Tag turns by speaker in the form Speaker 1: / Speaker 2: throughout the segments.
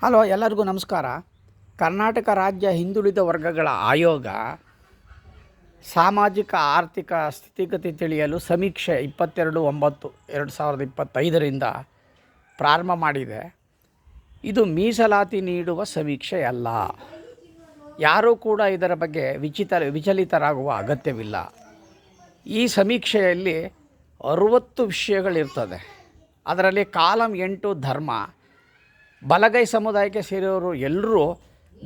Speaker 1: Hello, ಎಲ್ಲರಿಗೂ ನಮಸ್ಕಾರ. ಕರ್ನಾಟಕ ರಾಜ್ಯ ಹಿಂದುಳಿದ ವರ್ಗಗಳ ಆಯೋಗ ಸಾಮಾಜಿಕ ಆರ್ಥಿಕ ಸ್ಥಿತಿಗತಿ ತಿಳಿಯಲು ಸಮೀಕ್ಷೆ 22/9/2025 ಪ್ರಾರಂಭ ಮಾಡಿದೆ. ಇದು ಮೀಸಲಾತಿ ನೀಡುವ ಸಮೀಕ್ಷೆ ಅಲ್ಲ. ಯಾರೂ ಕೂಡ ಇದರ ಬಗ್ಗೆ ವಿಚಲಿತರಾಗುವ ಅಗತ್ಯವಿಲ್ಲ. ಈ ಸಮೀಕ್ಷೆಯಲ್ಲಿ 60 ವಿಷಯಗಳಿರ್ತದೆ. ಅದರಲ್ಲಿ ಕಾಲಮ್ 8 ಧರ್ಮ. ಬಲಗೈ ಸಮುದಾಯಕ್ಕೆ ಸೇರಿರೋರು ಎಲ್ಲರೂ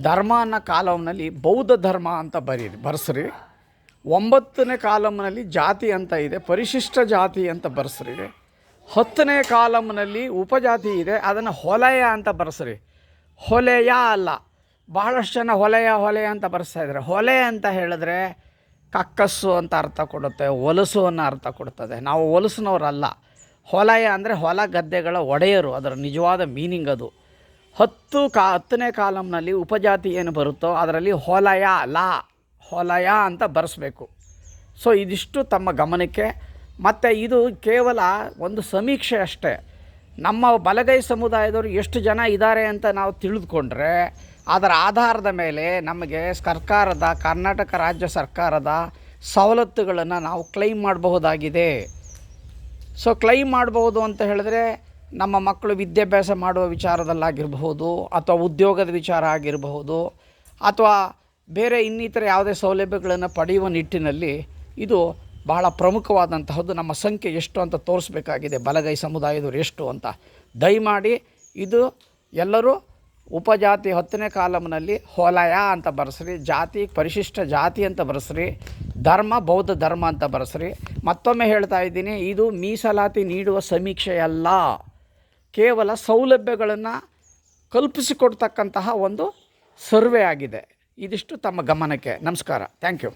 Speaker 1: ಧರ್ಮ ಅನ್ನೋ ಕಾಲಮ್ನಲ್ಲಿ ಬೌದ್ಧ ಧರ್ಮ ಅಂತ ಬರ್ಸ್ರಿ. 9ನೇ ಕಾಲಮ್ನಲ್ಲಿ ಜಾತಿ ಅಂತ ಇದೆ, ಪರಿಶಿಷ್ಟ ಜಾತಿ ಅಂತ ಬರ್ಸ್ರಿ. 10ನೇ ಕಾಲಮ್ನಲ್ಲಿ ಉಪಜಾತಿ ಇದೆ, ಅದನ್ನು ಹೊಲೆಯ ಅಂತ ಬರ್ಸ್ರಿ. ಹೊಲೆಯ ಅಲ್ಲ, ಬಹಳಷ್ಟು ಜನ ಹೊಲೆಯ ಅಂತ ಬರ್ಸ್ತಾ ಇದ್ದಾರೆ. ಹೊಲೆ ಅಂತ ಹೇಳಿದ್ರೆ ಕಕ್ಕಸ್ಸು ಅಂತ ಅರ್ಥ ಕೊಡುತ್ತೆ, ಹೊಲಸು ಅನ್ನೋ ಅರ್ಥ ಕೊಡ್ತದೆ. ನಾವು ಹೊಲಸಿನವರಲ್ಲ. ಹೊಲೆಯ ಅಂದರೆ ಹೊಲ ಗದ್ದೆಗಳ ಒಡೆಯರು, ಅದರ ನಿಜವಾದ ಮೀನಿಂಗ್ ಅದು. 10ನೇ ಕಾಲಮ್ನಲ್ಲಿ ಉಪಜಾತಿ ಏನು ಬರುತ್ತೋ ಅದರಲ್ಲಿ ಹೊಲೆಯ ಅಂತ ಬರೆಸ್ಬೇಕು. ಸೊ ಇದಿಷ್ಟು ತಮ್ಮ ಗಮನಕ್ಕೆ. ಮತ್ತು ಇದು ಕೇವಲ ಒಂದು ಸಮೀಕ್ಷೆ ಅಷ್ಟೇ. ನಮ್ಮ ಬಲಗೈ ಸಮುದಾಯದವರು ಎಷ್ಟು ಜನ ಇದ್ದಾರೆ ಅಂತ ನಾವು ತಿಳಿದುಕೊಂಡ್ರೆ ಅದರ ಆಧಾರದ ಮೇಲೆ ನಮಗೆ ಕರ್ನಾಟಕ ರಾಜ್ಯ ಸರ್ಕಾರದ ಸವಲತ್ತುಗಳನ್ನು ನಾವು ಕ್ಲೈಮ್ ಮಾಡಬಹುದಾಗಿದೆ. ಸೊ ಕ್ಲೈಮ್ ಮಾಡಬಹುದು ಅಂತ ಹೇಳಿದ್ರೆ ನಮ್ಮ ಮಕ್ಕಳು ವಿದ್ಯಾಭ್ಯಾಸ ಮಾಡುವ ವಿಚಾರದಲ್ಲಾಗಿರಬಹುದು, ಅಥವಾ ಉದ್ಯೋಗದ ವಿಚಾರ ಆಗಿರಬಹುದು, ಅಥವಾ ಬೇರೆ ಇನ್ನಿತರ ಯಾವುದೇ ಸೌಲಭ್ಯಗಳನ್ನು ಪಡೆಯುವ ನಿಟ್ಟಿನಲ್ಲಿ ಇದು ಬಹಳ ಪ್ರಮುಖವಾದಂತಹದ್ದು. ನಮ್ಮ ಸಂಖ್ಯೆ ಎಷ್ಟು ಅಂತ ತೋರಿಸ್ಬೇಕಾಗಿದೆ, ಬಲಗೈ ಸಮುದಾಯದವರು ಎಷ್ಟು ಅಂತ. ದಯಮಾಡಿ ಇದು ಎಲ್ಲರೂ ಉಪಜಾತಿ 10ನೇ ಕಾಲಮ್ನಲ್ಲಿ ಹೊಲೆಯ ಅಂತ ಬರೆಸ್ರಿ, ಜಾತಿ ಪರಿಶಿಷ್ಟ ಜಾತಿ ಅಂತ ಬರೆಸ್ರಿ, ಧರ್ಮ ಬೌದ್ಧ ಧರ್ಮ ಅಂತ ಬರೆಸ್ರಿ. ಮತ್ತೊಮ್ಮೆ ಹೇಳ್ತಾ ಇದ್ದೀನಿ, ಇದು ಮೀಸಲಾತಿ ನೀಡುವ ಸಮೀಕ್ಷೆಯಲ್ಲ, ಕೇವಲ ಸೌಲಭ್ಯಗಳನ್ನು ಕಲ್ಪಿಸಿಕೊಡ್ತಕ್ಕಂತಹ ಒಂದು ಸರ್ವೆ ಆಗಿದೆ. ಇದಿಷ್ಟು ತಮ್ಮ ಗಮನಕ್ಕೆ. ನಮಸ್ಕಾರ. Thank you.